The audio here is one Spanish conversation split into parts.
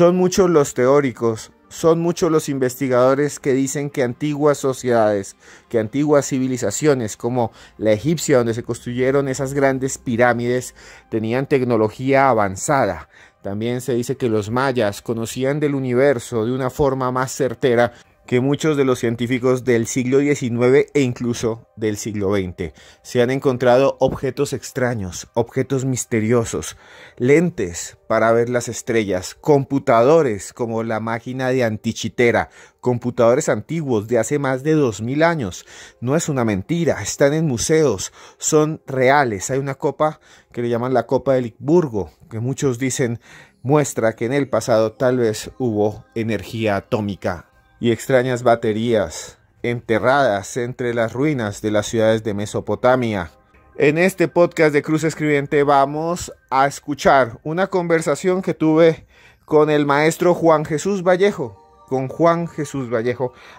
Son muchos los teóricos, son muchos los investigadores que dicen que antiguas sociedades, que antiguas civilizaciones como la egipcia, donde se construyeron esas grandes pirámides, tenían tecnología avanzada. También se dice que los mayas conocían del universo de una forma más certera que muchos de los científicos del siglo XIX e incluso del siglo XX. Se han encontrado objetos extraños, objetos misteriosos, lentes para ver las estrellas, computadores como la máquina de Antikythera, computadores antiguos de hace más de 2000 años. No es una mentira, están en museos, son reales. Hay una copa que le llaman la Copa de Lickburgo, que muchos dicen muestra que en el pasado tal vez hubo energía atómica y extrañas baterías enterradas entre las ruinas de las ciudades de Mesopotamia. En este podcast de Cruz Escribiente vamos a escuchar una conversación que tuve con el maestro Juan Jesús Vallejo,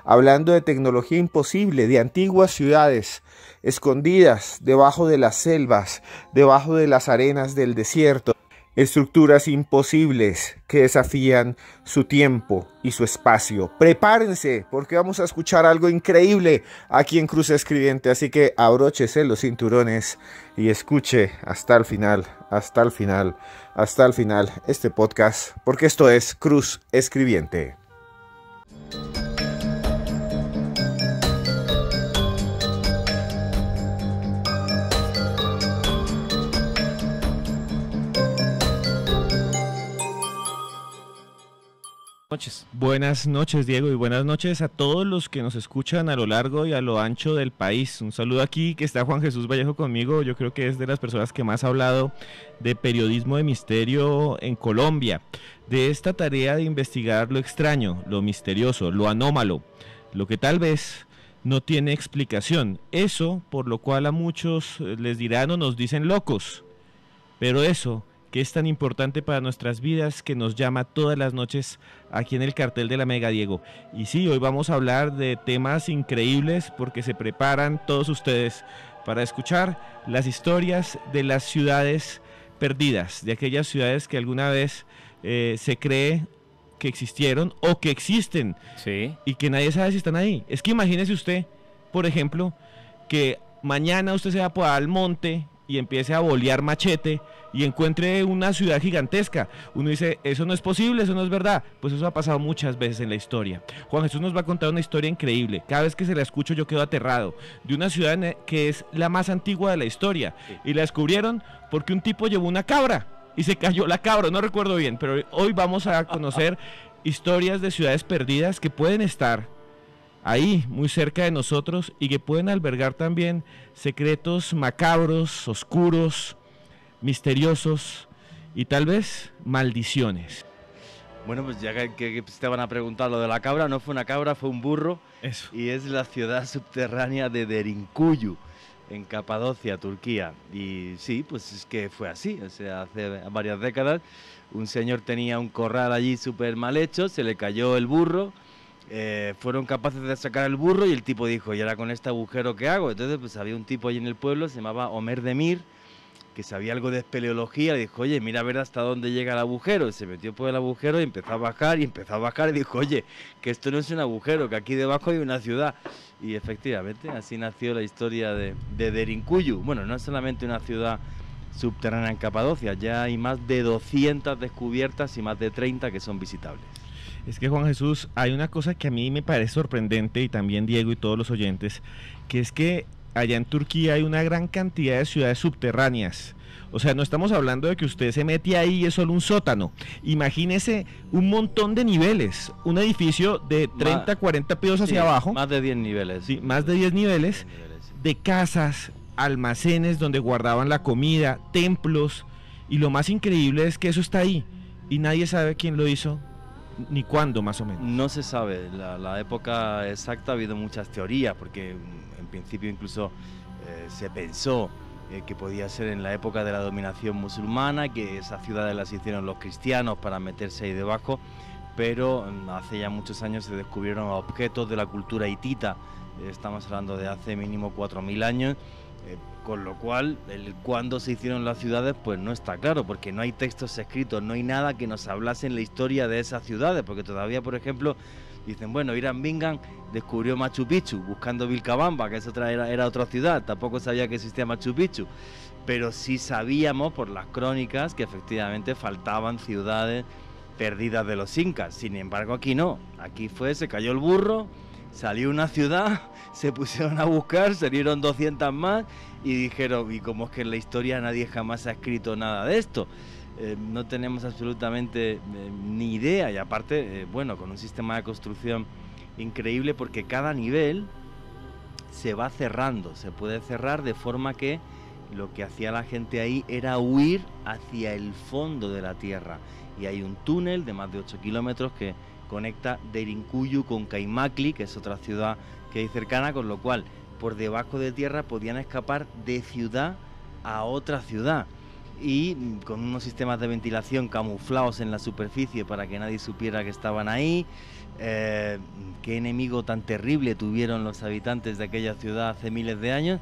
hablando de tecnología imposible, de antiguas ciudades escondidas debajo de las selvas, debajo de las arenas del desierto. Estructuras imposibles que desafían su tiempo y su espacio. Prepárense porque vamos a escuchar algo increíble aquí en Cruz Escribiente, así que abróchese los cinturones y escuche hasta el final este podcast, porque esto es Cruz Escribiente. Buenas noches, Diego, y buenas noches a todos los que nos escuchan a lo largo y a lo ancho del país. Un saludo aquí, que está Juan Jesús Vallejo conmigo. Yo creo que es de las personas que más ha hablado de periodismo de misterio en Colombia, de esta tarea de investigar lo extraño, lo misterioso, lo anómalo, lo que tal vez no tiene explicación. Eso por lo cual a muchos les dirán o nos dicen locos, pero eso que es tan importante para nuestras vidas, que nos llama todas las noches aquí en el cartel de la Mega, Diego. Y sí, hoy vamos a hablar de temas increíbles porque se preparan todos ustedes para escuchar las historias de las ciudades perdidas, de aquellas ciudades que alguna vez se cree que existieron o que existen, sí, y que nadie sabe si están ahí. Es que imagínese usted, por ejemplo, que mañana usted se va por al monte y empiece a bolear machete y encuentre una ciudad gigantesca. Uno dice, eso no es posible, eso no es verdad. Pues eso ha pasado muchas veces en la historia. Juan Jesús nos va a contar una historia increíble. Cada vez que se la escucho yo quedo aterrado. De una ciudad que es la más antigua de la historia. Sí. Y la descubrieron porque un tipo llevó una cabra y se cayó la cabra, no recuerdo bien. Pero hoy vamos a conocer historias de ciudades perdidas que pueden estar ahí, muy cerca de nosotros, y que pueden albergar también secretos macabros, oscuros, misteriosos y tal vez maldiciones. Bueno, pues ya que te van a preguntar lo de la cabra, no fue una cabra, fue un burro. Eso. Y es la ciudad subterránea de Derinkuyu, en Capadocia, Turquía. Y sí, pues es que fue así, o sea, hace varias décadas un señor tenía un corral allí súper mal hecho, se le cayó el burro. Fueron capaces de sacar el burro y el tipo dijo, ¿y ahora con este agujero qué hago? Entonces pues había un tipo allí en el pueblo, se llamaba Omer Demir, que sabía algo de espeleología, y dijo, oye, mira a ver hasta dónde llega el agujero. Y se metió por el agujero y empezó a bajar y dijo, oye, que esto no es un agujero, que aquí debajo hay una ciudad. Y efectivamente, así nació la historia de Derinkuyu. Bueno, no es solamente una ciudad subterránea en Capadocia, ya hay más de 200 descubiertas y más de 30 que son visitables. Es que, Juan Jesús, hay una cosa que a mí me parece sorprendente, y también Diego y todos los oyentes, que es que allá en Turquía hay una gran cantidad de ciudades subterráneas. O sea, no estamos hablando de que usted se mete ahí y es solo un sótano. Imagínese un montón de niveles, un edificio de 30, 40 pisos hacia abajo. Más de 10 niveles. Sí, más de 10 niveles de casas, almacenes donde guardaban la comida, templos, y lo más increíble es que eso está ahí y nadie sabe quién lo hizo ni cuándo, más o menos. No se sabe la época exacta, ha habido muchas teorías, porque en principio incluso se pensó que podía ser en la época de la dominación musulmana, que esas ciudades las hicieron los cristianos para meterse ahí debajo, pero hace ya muchos años se descubrieron objetos de la cultura hitita, estamos hablando de hace mínimo 4000 años, Con lo cual, el cuándo se hicieron las ciudades, pues no está claro, porque no hay textos escritos, no hay nada que nos hablase en la historia de esas ciudades, porque todavía, por ejemplo, dicen, bueno, Irán Bingham descubrió Machu Picchu buscando Vilcabamba, que es era otra ciudad, tampoco sabía que existía Machu Picchu, pero sí sabíamos por las crónicas que efectivamente faltaban ciudades perdidas de los incas. Sin embargo, aquí no, aquí se cayó el burro, salió una ciudad, se pusieron a buscar, salieron 200 más y dijeron, y como es que en la historia nadie jamás ha escrito nada de esto. No tenemos absolutamente ni idea, y aparte, bueno, con un sistema de construcción increíble, porque cada nivel se va cerrando, se puede cerrar de forma que lo que hacía la gente ahí era huir hacia el fondo de la tierra, y hay un túnel de más de 8 kilómetros que conecta Derinkuyu con Kaimakli, que es otra ciudad que hay cercana, con lo cual por debajo de tierra podían escapar de ciudad a otra ciudad, y con unos sistemas de ventilación camuflados en la superficie para que nadie supiera que estaban ahí. Qué enemigo tan terrible tuvieron los habitantes de aquella ciudad hace miles de años,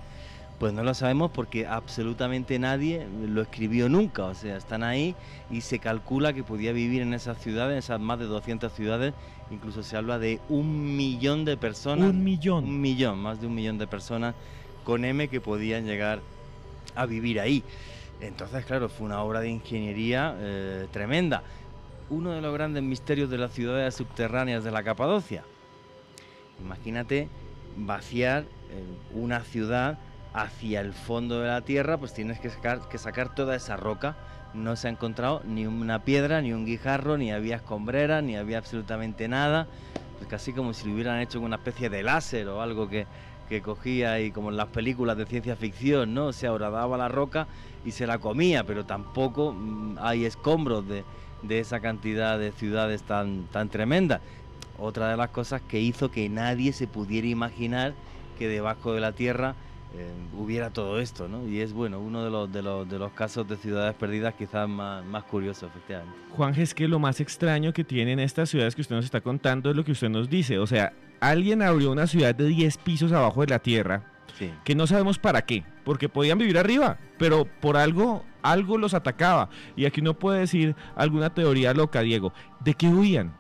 pues no lo sabemos, porque absolutamente nadie lo escribió nunca. O sea, están ahí y se calcula que podía vivir en esas ciudades, en esas más de 200 ciudades, incluso se habla de 1 millón de personas. ¿1 millón? 1 millón, más de 1 millón de personas con M que podían llegar a vivir ahí. Entonces, claro, fue una obra de ingeniería tremenda. Uno de los grandes misterios de las ciudades subterráneas de la Capadocia. Imagínate vaciar una ciudad hacia el fondo de la tierra, pues tienes que sacar toda esa roca. No se ha encontrado ni una piedra, ni un guijarro, ni había escombreras, ni había absolutamente nada. Pues casi como si lo hubieran hecho con una especie de láser o algo que cogía, y como en las películas de ciencia ficción, ¿no? O sea, horadaba la roca y se la comía, pero tampoco hay escombros de esa cantidad de ciudades tan tremendas. Otra de las cosas que hizo que nadie se pudiera imaginar que debajo de la tierra hubiera todo esto, ¿no? Y es, bueno, uno de los casos de ciudades perdidas quizás más curioso, efectivamente. Juan, es que lo más extraño que tienen estas ciudades que usted nos está contando es lo que usted nos dice. O sea, alguien abrió una ciudad de 10 pisos abajo de la tierra, sí, que no sabemos para qué, porque podían vivir arriba, pero por algo los atacaba. Y aquí uno puede decir alguna teoría loca, Diego. ¿De qué huían?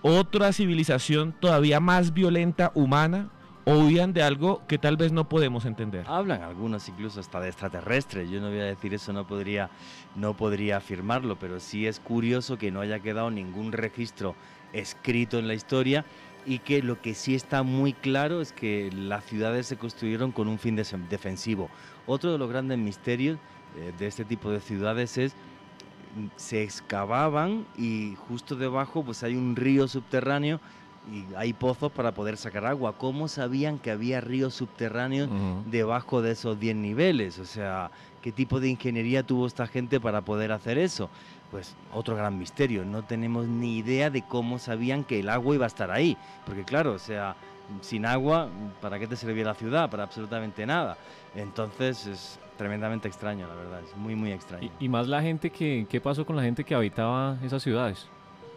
¿Otra civilización todavía más violenta, humana? ¿O huían de algo que tal vez no podemos entender? Hablan algunos incluso hasta de extraterrestres. Yo no voy a decir eso, no podría afirmarlo, pero sí es curioso que no haya quedado ningún registro escrito en la historia, y que lo que sí está muy claro es que las ciudades se construyeron con un fin defensivo. Otro de los grandes misterios de este tipo de ciudades es se excavaban y justo debajo pues hay un río subterráneo y hay pozos para poder sacar agua. ¿Cómo sabían que había ríos subterráneos debajo de esos 10 niveles? O sea, ¿qué tipo de ingeniería tuvo esta gente para poder hacer eso? Pues otro gran misterio, no tenemos ni idea de cómo sabían que el agua iba a estar ahí, porque claro, o sea, sin agua, ¿para qué te servía la ciudad? Para absolutamente nada. Entonces es tremendamente extraño, la verdad, es muy extraño. Y más la gente ¿qué pasó con la gente que habitaba esas ciudades?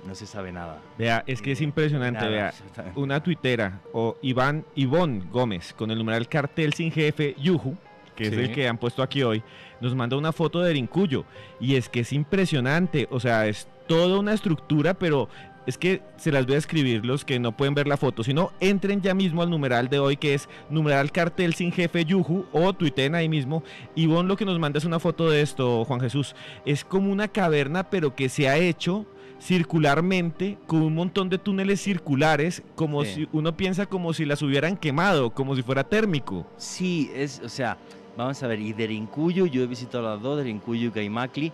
No se sabe nada. Vea, es que es impresionante, Nada, vea, absolutamente. una tuitera, o Ivonne Gómez, con el numeral cartel sin jefe Yuju, que es Sí. el que han puesto aquí hoy, nos manda una foto de Derinkuyu, y es que es impresionante, o sea, es toda una estructura, pero es que se las voy a escribir los que no pueden ver la foto, sino entren ya mismo al numeral de hoy, que es numeral cartel sin jefe Yuju, o tuiten ahí mismo. Ivonne lo que nos manda es una foto de esto, Juan Jesús, es como una caverna, pero que se ha hecho circularmente, con un montón de túneles circulares, como Sí. si uno piensa como si las hubieran quemado, como si fuera térmico. Sí, o sea, vamos a ver, y Derinkuyu, yo he visitado las dos, Derinkuyu y Kaimakli.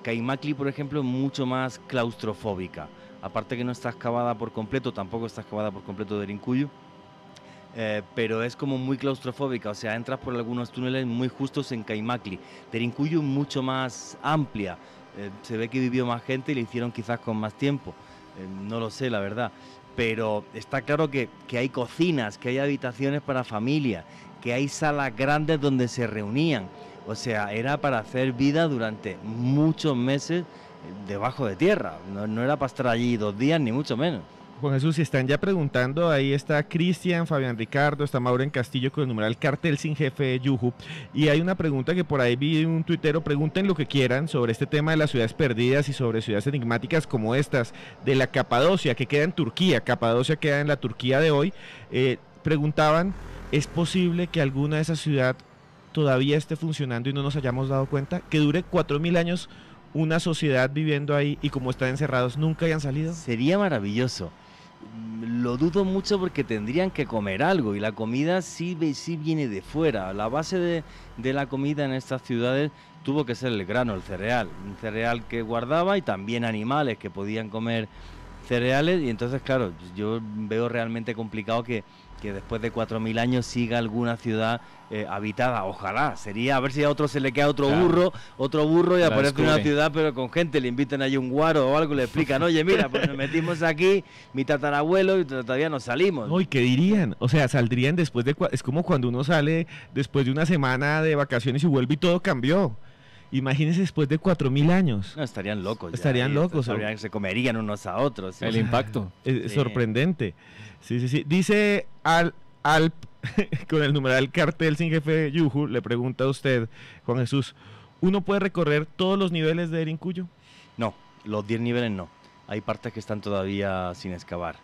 Kaimakli, por ejemplo, es mucho más claustrofóbica. Aparte que no está excavada por completo, tampoco está excavada por completo Derinkuyu, pero es como muy claustrofóbica, o sea, entras por algunos túneles muy justos en Kaimakli. Derinkuyu mucho más amplia, se ve que vivió más gente y le hicieron quizás con más tiempo, no lo sé, la verdad. Pero está claro que hay cocinas, que hay habitaciones para familia, que hay salas grandes donde se reunían. O sea, era para hacer vida durante muchos meses debajo de tierra. No era para estar allí 2 días, ni mucho menos. Juan Jesús, si están ya preguntando, ahí está Cristian, Fabián Ricardo, está Mauro Castillo con el numeral cartel sin jefe Yuju. Y hay una pregunta que por ahí vi un tuitero, pregunten lo que quieran sobre este tema de las ciudades perdidas y sobre ciudades enigmáticas como estas, de la Capadocia, que queda en Turquía. Capadocia queda en la Turquía de hoy. Preguntaban, ¿es posible que alguna de esas ciudades todavía esté funcionando y no nos hayamos dado cuenta? Que dure 4000 años una sociedad viviendo ahí y como están encerrados nunca hayan salido. Sería maravilloso. Lo dudo mucho porque tendrían que comer algo y la comida sí viene de fuera. La base de la comida en estas ciudades tuvo que ser el grano, el cereal. Un cereal que guardaba y también animales que podían comer cereales. Y entonces, claro, yo veo realmente complicado que después de 4000 años siga alguna ciudad habitada. Ojalá, sería a ver si a otro se le queda otro burro y aparece una ciudad pero con gente, le invitan allí un guaro o algo, le explican, oye mira, pues nos metimos aquí, mi tatarabuelo y todavía no salimos. No, ¿y qué dirían? O sea, saldrían después de, es como cuando uno sale después de una semana de vacaciones y vuelve y todo cambió. Imagínense después de 4000 años. No, estarían locos. Estarían locos. Se comerían unos a otros. El impacto. Es sorprendente. Sí. Dice Alp, con el numeral cartel sin jefe Yuju, le pregunta a usted, Juan Jesús, ¿uno puede recorrer todos los niveles de Derinkuyu? No, los 10 niveles no. Hay partes que están todavía sin excavar.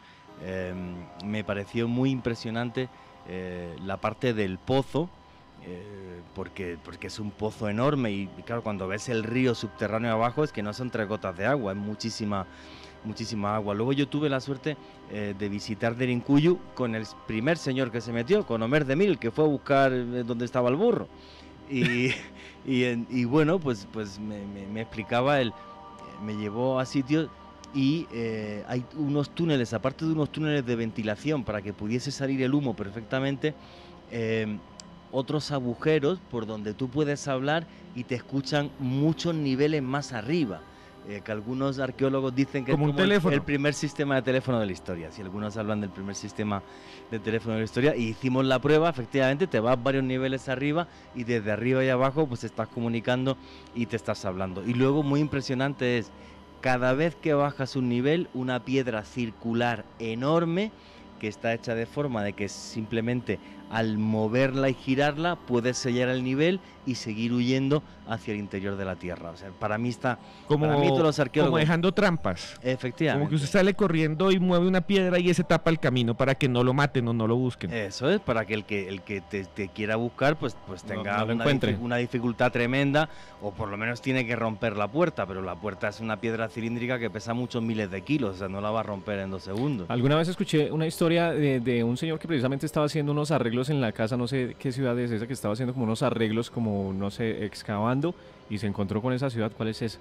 Me pareció muy impresionante la parte del pozo, porque es un pozo enorme y claro, cuando ves el río subterráneo abajo es que no son 3 gotas de agua, es muchísima agua. Luego yo tuve la suerte de visitar Derinkuyu con el primer señor que se metió, con Omer Demir, que fue a buscar dónde estaba el burro. Y bueno, pues me explicaba él, me llevó a sitios y hay unos túneles, aparte de unos túneles de ventilación para que pudiese salir el humo perfectamente, otros agujeros por donde tú puedes hablar y te escuchan muchos niveles más arriba. Que algunos arqueólogos dicen que como es como el primer sistema de teléfono de la historia. Si algunos hablan del primer sistema de teléfono de la historia, y hicimos la prueba, efectivamente te vas varios niveles arriba y desde arriba y abajo pues estás comunicando y te estás hablando. Y luego muy impresionante es, cada vez que bajas un nivel, una piedra circular enorme que está hecha de forma de que simplemente al moverla y girarla puedes sellar el nivel y seguir huyendo hacia el interior de la tierra. O sea, para mí todos los arqueólogos, como dejando trampas. Efectivamente. Como que usted sale corriendo y mueve una piedra y ese tapa el camino para que no lo maten o no lo busquen. Eso es, para que el que te quiera buscar pues tenga no una dificultad tremenda, o por lo menos tiene que romper la puerta, pero la puerta es una piedra cilíndrica que pesa muchos miles de kilos, o sea, no la va a romper en 2 segundos. Alguna vez escuché una historia de un señor que precisamente estaba haciendo unos arreglos en la casa, no sé qué ciudad es esa, que estaba haciendo como unos arreglos, como no sé, excavando, y se encontró con esa ciudad. ¿Cuál es esa?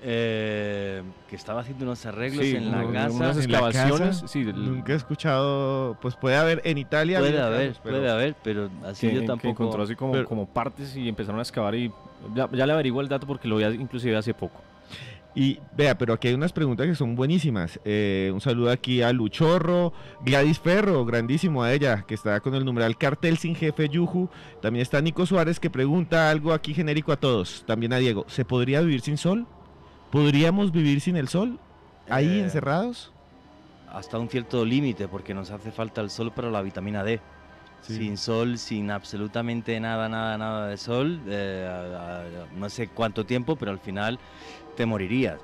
Que estaba haciendo unos arreglos en la casa. Unas excavaciones. Sí, nunca he escuchado, pues puede haber en Italia. Puede haber, pero así yo tampoco. Que encontró así como partes y empezaron a excavar y ya le averiguo el dato porque lo vi inclusive hace poco. Y vea, pero aquí hay unas preguntas que son buenísimas. Un saludo aquí a Luchorro, Gladys Ferro, grandísimo a ella, que está con el numeral cartel sin jefe Yuju. También está Nico Suárez, que pregunta algo aquí genérico a todos. También a Diego, ¿se podría vivir sin sol? ¿Podríamos vivir sin el sol? ¿Ahí encerrados? Hasta un cierto límite, porque nos hace falta el sol para la vitamina D. Sí. Sin sol, sin absolutamente nada de sol, no sé cuánto tiempo, pero al final te morirías.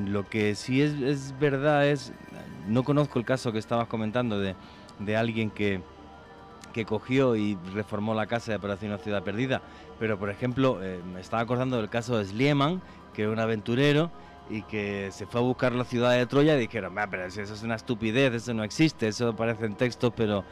Lo que sí es verdad es, no conozco el caso que estabas comentando de alguien que cogió y reformó la casa y apareció en una ciudad perdida, pero por ejemplo me estaba acordando del caso de Schliemann, que era un aventurero y que se fue a buscar la ciudad de Troya y dijeron, pero eso es una estupidez, eso no existe, eso aparece en textos pero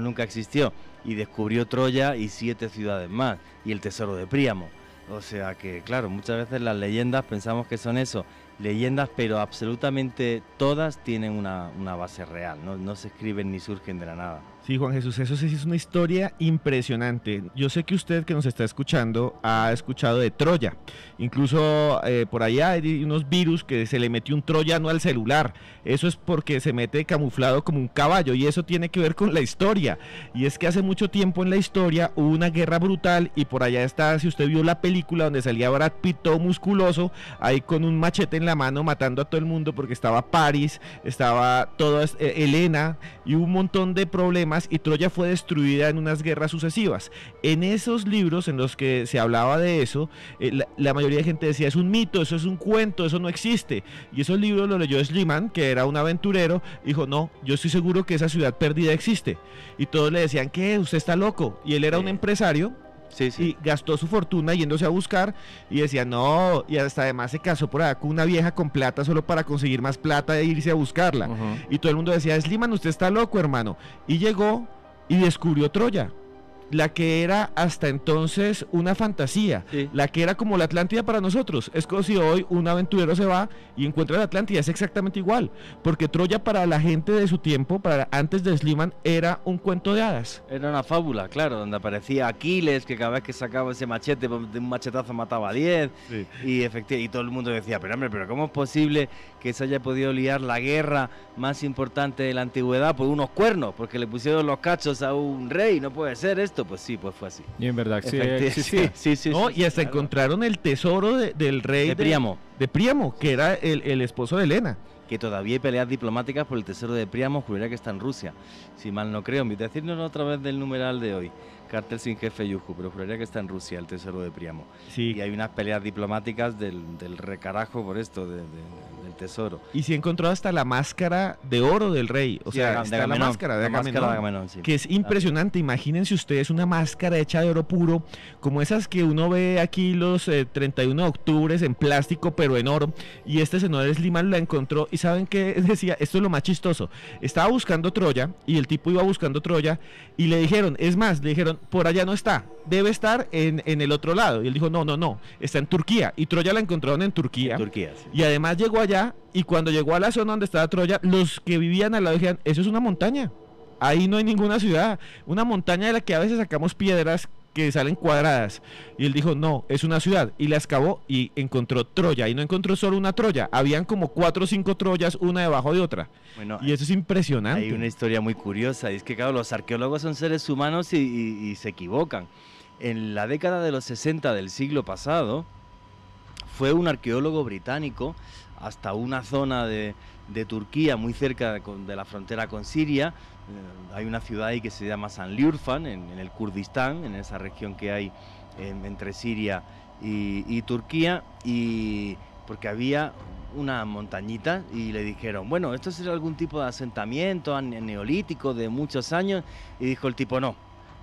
nunca existió, y descubrió Troya y 7 ciudades más y el tesoro de Príamo. O sea que claro, muchas veces las leyendas pensamos que son eso, leyendas, pero absolutamente todas tienen una base real, no se escriben ni surgen de la nada. Sí, Juan Jesús, eso sí es una historia impresionante. Yo sé que usted que nos está escuchando ha escuchado de Troya. Incluso por allá hay unos virus que se le metió un troyano al celular. Eso es porque se mete camuflado como un caballo y eso tiene que ver con la historia. Y es que hace mucho tiempo en la historia hubo una guerra brutal y por allá está, si usted vio la película donde salía Brad Pitt todo musculoso, ahí con un machete en la mano matando a todo el mundo porque estaba Paris, estaba toda Helena y un montón de problemas, y Troya fue destruida en unas guerras sucesivas. En esos libros en los que se hablaba de eso, la mayoría de gente decía, es un mito, eso es un cuento, eso no existe. Y esos libros los leyó Schliemann, que era un aventurero, y dijo, no, yo estoy seguro que esa ciudad perdida existe. Y todos le decían, ¿qué? Usted está loco. Y él era un empresario. Sí, sí. Y gastó su fortuna yéndose a buscar y decía no, y hasta además se casó por allá con una vieja con plata solo para conseguir más plata e irse a buscarla. Y todo el mundo decía, Schliemann, usted está loco, hermano. Y llegó y descubrió Troya, la que era hasta entonces una fantasía, la que era como la Atlántida para nosotros. Es como si hoy un aventurero se va y encuentra la Atlántida, es exactamente igual, porque Troya para la gente de su tiempo, para antes de Schliemann, era un cuento de hadas. Era una fábula, claro, donde aparecía Aquiles, que cada vez que sacaba ese machete, de un machetazo mataba a 10, y todo el mundo decía, pero hombre, pero ¿cómo es posible que se haya podido liar la guerra más importante de la antigüedad por unos cuernos? Porque le pusieron los cachos a un rey, no puede ser esto. Pues sí, pues fue así. Y en verdad sí existía. Sí, no, y hasta encontraron el tesoro del rey de Príamo. De Príamo, que era el esposo de Helena. Que todavía hay peleas diplomáticas por el tesoro de Príamo, juraría que está en Rusia. Si mal no creo, decirnos otra vez del numeral de hoy. Cartel sin jefe Yuju, pero juraría que está en Rusia el tesoro de Príamo. Sí. Y hay unas peleas diplomáticas del recarajo por esto, del tesoro. Y se encontró hasta la máscara de oro del rey. O sea, está la máscara de Agamenón, sí. Que es impresionante. Imagínense ustedes una máscara hecha de oro puro, como esas que uno ve aquí los 31 de octubre en plástico, pero en oro. Y este señor Schliemann la encontró, y ¿saben qué decía? Esto es lo más chistoso. Estaba buscando Troya, y el tipo iba buscando Troya, y le dijeron, por allá no está, debe estar en el otro lado. Y él dijo, no, está en Turquía. Y Troya la encontraron en Turquía. Sí. Y además llegó allá, y cuando llegó a la zona donde estaba Troya, los que vivían al lado dijeron, eso es una montaña. Ahí no hay ninguna ciudad. Una montaña de la que a veces sacamos piedras que salen cuadradas. Y él dijo, no, es una ciudad. Y la excavó y encontró Troya. Y no encontró solo una Troya, habían como 4 o 5 Troyas, una debajo de otra. Bueno, y eso es impresionante. Hay una historia muy curiosa, y es que claro, los arqueólogos son seres humanos y se equivocan. En la década de los 60 del siglo pasado, fue un arqueólogo británico hasta una zona de Turquía, muy cerca de la frontera con Siria. Hay una ciudad ahí que se llama Sanliurfan, en el Kurdistán, en esa región que hay entre Siria y Turquía, y porque había una montañita, y le dijeron, bueno, esto es algún tipo de asentamiento neolítico de muchos años, y dijo el tipo, no,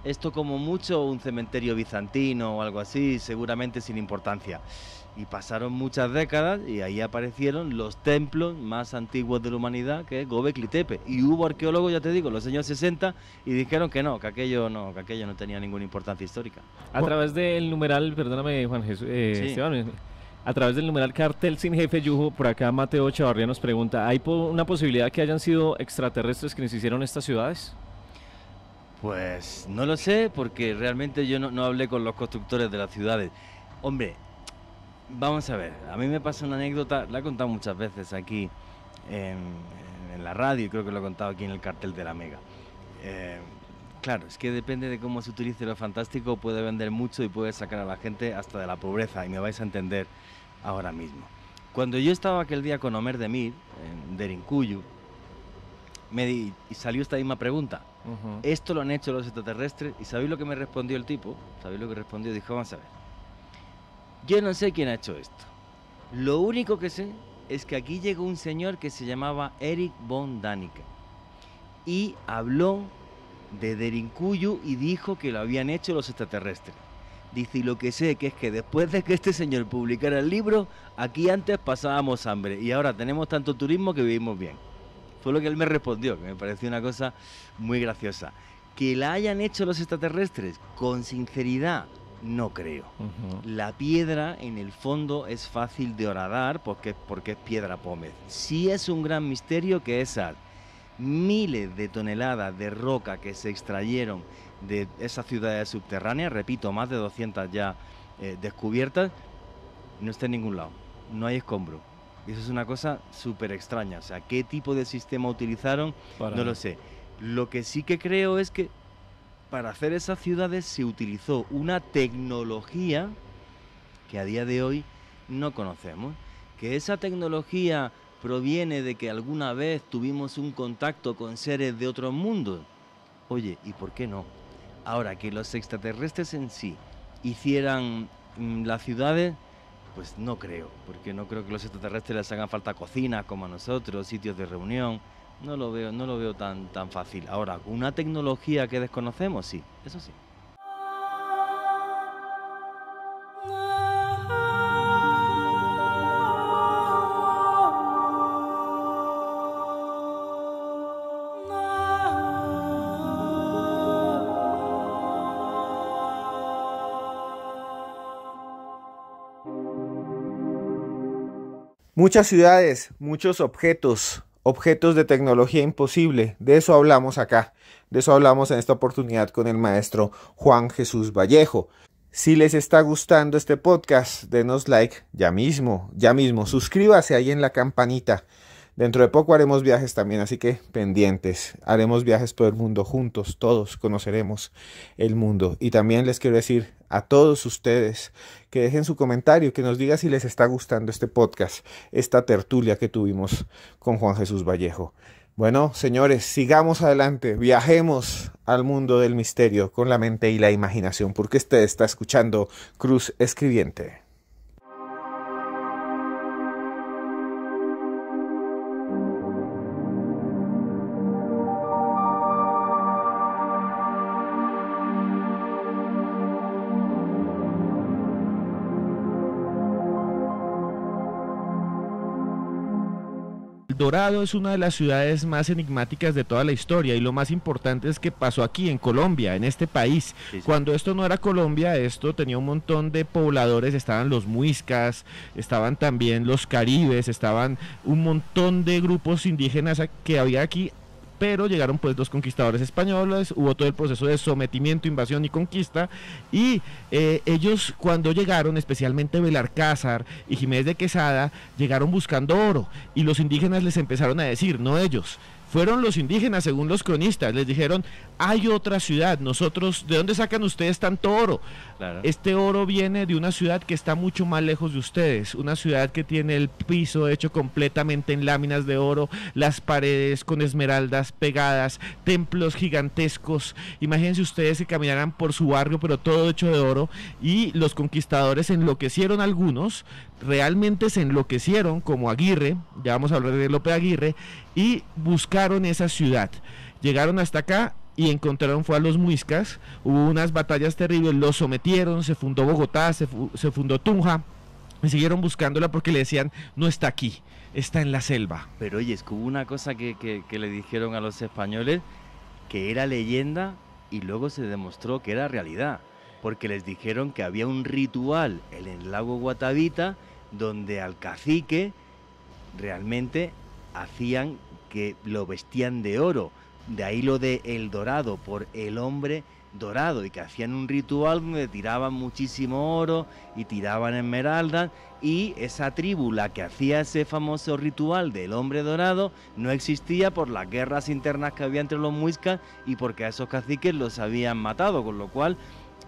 esto como mucho un cementerio bizantino o algo así, seguramente sin importancia. Y pasaron muchas décadas y ahí aparecieron los templos más antiguos de la humanidad, que es Göbekli Tepe. Y hubo arqueólogos, ya te digo, en los años 60, y dijeron que aquello no tenía ninguna importancia histórica. A través del numeral, perdóname Juan Jesús, Esteban, a través del numeral Cartel sin jefe Yuju, por acá Mateo Chavarría nos pregunta, ¿hay una posibilidad que hayan sido extraterrestres quienes hicieron estas ciudades? Pues no lo sé, porque realmente yo no hablé con los constructores de las ciudades. Hombre, vamos a ver, a mí me pasa una anécdota, la he contado muchas veces aquí en la radio, y creo que lo he contado aquí en el cartel de la Mega. Claro, es que depende de cómo se utilice lo fantástico, puede vender mucho y puede sacar a la gente hasta de la pobreza, y me vais a entender ahora mismo. Cuando yo estaba aquel día con Omer Demir, en Derinkuyu, y salió esta misma pregunta. ¿Esto lo han hecho los extraterrestres? ¿Y sabéis lo que me respondió el tipo? ¿Sabéis lo que respondió? Dijo, vamos a ver. Yo no sé quién ha hecho esto. Lo único que sé es que aquí llegó un señor que se llamaba Erich von Däniken y habló de Derinkuyu y dijo que lo habían hecho los extraterrestres. Dice, y lo que sé que es que después de que este señor publicara el libro, aquí antes pasábamos hambre y ahora tenemos tanto turismo que vivimos bien. Fue lo que él me respondió, que me pareció una cosa muy graciosa. Que la hayan hecho los extraterrestres, con sinceridad, no creo. La piedra, en el fondo, es fácil de horadar porque es piedra pómez. Sí es un gran misterio que esas miles de toneladas de roca que se extrayeron de esas ciudades subterráneas, repito, más de 200 ya descubiertas, no está en ningún lado. No hay escombro. Eso es una cosa súper extraña. O sea, ¿qué tipo de sistema utilizaron? No lo sé. Lo que sí que creo es que para hacer esas ciudades se utilizó una tecnología que a día de hoy no conocemos. que esa tecnología proviene de que alguna vez tuvimos un contacto con seres de otros mundos. Oye, ¿y por qué no? Ahora, que los extraterrestres en sí hicieran las ciudades, pues no creo, porque no creo que los extraterrestres les hagan falta cocinas como a nosotros, sitios de reunión. No lo veo tan fácil. Ahora, una tecnología que desconocemos, sí, eso sí. Muchas ciudades, muchos objetos de tecnología imposible. De eso hablamos acá. De eso hablamos en esta oportunidad con el maestro Juan Jesús Vallejo. Si les está gustando este podcast, denos like ya mismo. Suscríbase ahí en la campanita. Dentro de poco haremos viajes también, así que pendientes. Haremos viajes por el mundo juntos, todos conoceremos el mundo. Y también les quiero decir a todos ustedes que dejen su comentario, que nos diga si les está gustando este podcast, esta tertulia que tuvimos con Juan Jesús Vallejo. Bueno, señores, sigamos adelante, viajemos al mundo del misterio con la mente y la imaginación, porque usted está escuchando Cruz Escribiente. Dorado es una de las ciudades más enigmáticas de toda la historia, y lo más importante es que pasó aquí en Colombia, en este país. Sí. Cuando esto no era Colombia, esto tenía un montón de pobladores, estaban los muiscas, estaban también los caribes, estaban un montón de grupos indígenas que había aquí, pero llegaron pues los conquistadores españoles, hubo todo el proceso de sometimiento, invasión y conquista, y ellos cuando llegaron, especialmente Belalcázar y Jiménez de Quesada, llegaron buscando oro, y los indígenas les empezaron a decir, no ellos, fueron los indígenas según los cronistas, les dijeron, hay otra ciudad, nosotros, ¿de dónde sacan ustedes tanto oro? Claro. Este oro viene de una ciudad que está mucho más lejos de ustedes, una ciudad que tiene el piso hecho completamente en láminas de oro, las paredes con esmeraldas pegadas, templos gigantescos. Imagínense ustedes que caminaran por su barrio, pero todo hecho de oro, y los conquistadores enloquecieron, algunos realmente se enloquecieron, como Aguirre, ya vamos a hablar de Lope Aguirre, y buscaron esa ciudad. Llegaron hasta acá y encontraron fue a los muiscas, hubo unas batallas terribles, los sometieron, se fundó Bogotá, se fundó Tunja, y siguieron buscándola porque le decían, no está aquí, está en la selva. Pero oye, es que hubo una cosa que le dijeron a los españoles, que era leyenda, y luego se demostró que era realidad, porque les dijeron que había un ritual en el lago Guatavita, donde al cacique realmente hacían que lo vestían de oro, de ahí lo de el dorado, por el hombre dorado, y que hacían un ritual donde tiraban muchísimo oro y tiraban esmeraldas, y esa tribu, la que hacía ese famoso ritual del hombre dorado, no existía por las guerras internas que había entre los muiscas y porque a esos caciques los habían matado, con lo cual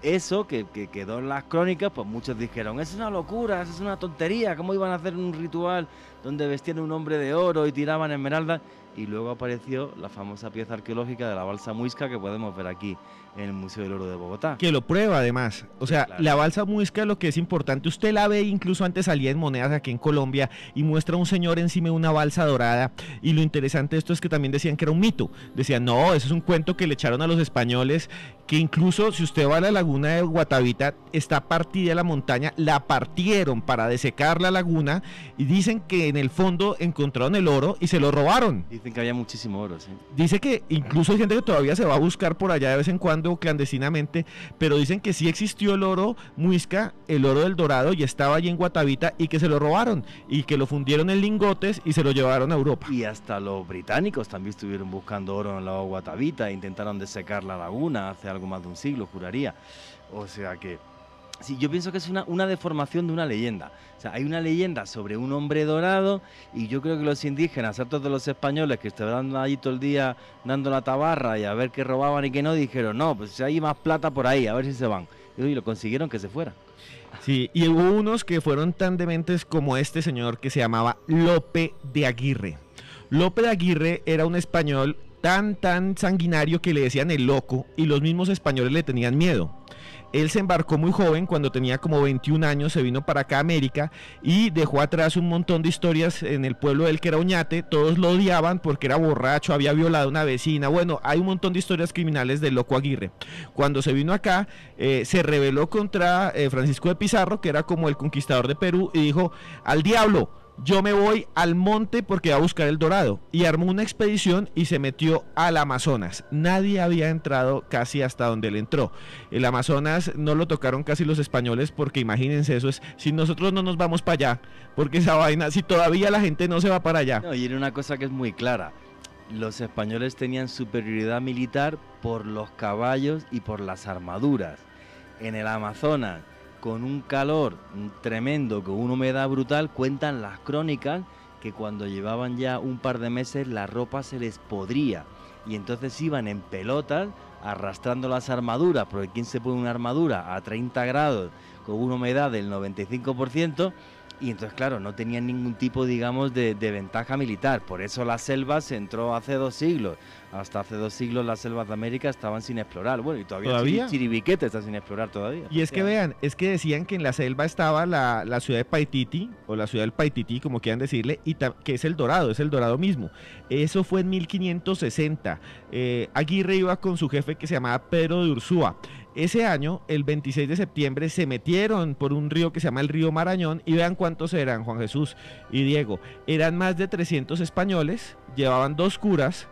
eso que quedó en las crónicas, pues muchos dijeron, es una locura, es una tontería, ¿cómo iban a hacer un ritual donde vestían un hombre de oro y tiraban esmeraldas? Y luego apareció la famosa pieza arqueológica de la balsa muisca que podemos ver aquí en el Museo del Oro de Bogotá. Que lo prueba además, o sea, claro. La balsa muisca, lo que es importante, usted la ve, incluso antes salía en monedas aquí en Colombia y muestra a un señor encima de una balsa dorada, y lo interesante de esto es que también decían que era un mito, decían, no, eso es un cuento que le echaron a los españoles, que incluso si usted va a la laguna de Guatavita, está partida la montaña, la partieron para desecar la laguna, y dicen que en el fondo encontraron el oro y se lo robaron. Dicen que había muchísimo oro, sí. Dice que incluso hay gente que todavía se va a buscar por allá de vez en cuando clandestinamente, pero dicen que sí existió el oro muisca, el oro del Dorado, y estaba allí en Guatavita, y que se lo robaron, y que lo fundieron en lingotes y se lo llevaron a Europa. Y hasta los británicos también estuvieron buscando oro en la Guatavita, intentaron desecar la laguna hace algo más de un siglo, juraría. O sea que sí, yo pienso que es una deformación de una leyenda. O sea, hay una leyenda sobre un hombre dorado, y yo creo que los indígenas, hartos de los españoles que estaban allí todo el día dando la tabarra y a ver qué robaban y qué no, dijeron, no, pues si hay más plata por ahí, a ver si se van. y lo consiguieron que se fuera. Sí, y hubo unos que fueron tan dementes como este señor que se llamaba Lope de Aguirre. Lope de Aguirre era un español tan sanguinario que le decían el loco, y los mismos españoles le tenían miedo. Él se embarcó muy joven, cuando tenía como 21 años, se vino para acá a América y dejó atrás un montón de historias en el pueblo de él, que era Oñate. Todos lo odiaban porque era borracho, había violado a una vecina. Bueno, hay un montón de historias criminales del loco Aguirre. Cuando se vino acá, se rebeló contra Francisco de Pizarro, que era como el conquistador de Perú, y dijo: al diablo, yo me voy al monte porque va a buscar el dorado. Y armó una expedición y se metió al Amazonas. Nadie había entrado casi hasta donde él entró. El Amazonas no lo tocaron casi los españoles, porque imagínense, eso es, si nosotros no nos vamos para allá, porque esa vaina, si todavía la gente no se va para allá. No, y era una cosa que es muy clara: los españoles tenían superioridad militar por los caballos y por las armaduras. En el Amazonas, con un calor tremendo, con una humedad brutal, cuentan las crónicas que cuando llevaban ya un par de meses la ropa se les podría, y entonces iban en pelotas arrastrando las armaduras, porque ¿quién se pone una armadura a 30 grados con una humedad del 95%? Y entonces, claro, no tenían ningún tipo, digamos, de ventaja militar. Por eso la selva se entró hace 2 siglos. Hasta hace 2 siglos las selvas de América estaban sin explorar. Bueno, y todavía Chiribiquete está sin explorar todavía. Y es que vean, es que decían que en la selva estaba la ciudad de Paititi, o la ciudad del Paititi, como quieran decirle, y que es el Dorado mismo. Eso fue en 1560. Aguirre iba con su jefe, que se llamaba Pedro de Ursúa. Ese año, el 26 de septiembre, se metieron por un río que se llama el río Marañón, y vean cuántos eran, Juan Jesús y Diego. Eran más de 300 españoles, llevaban 2 curas,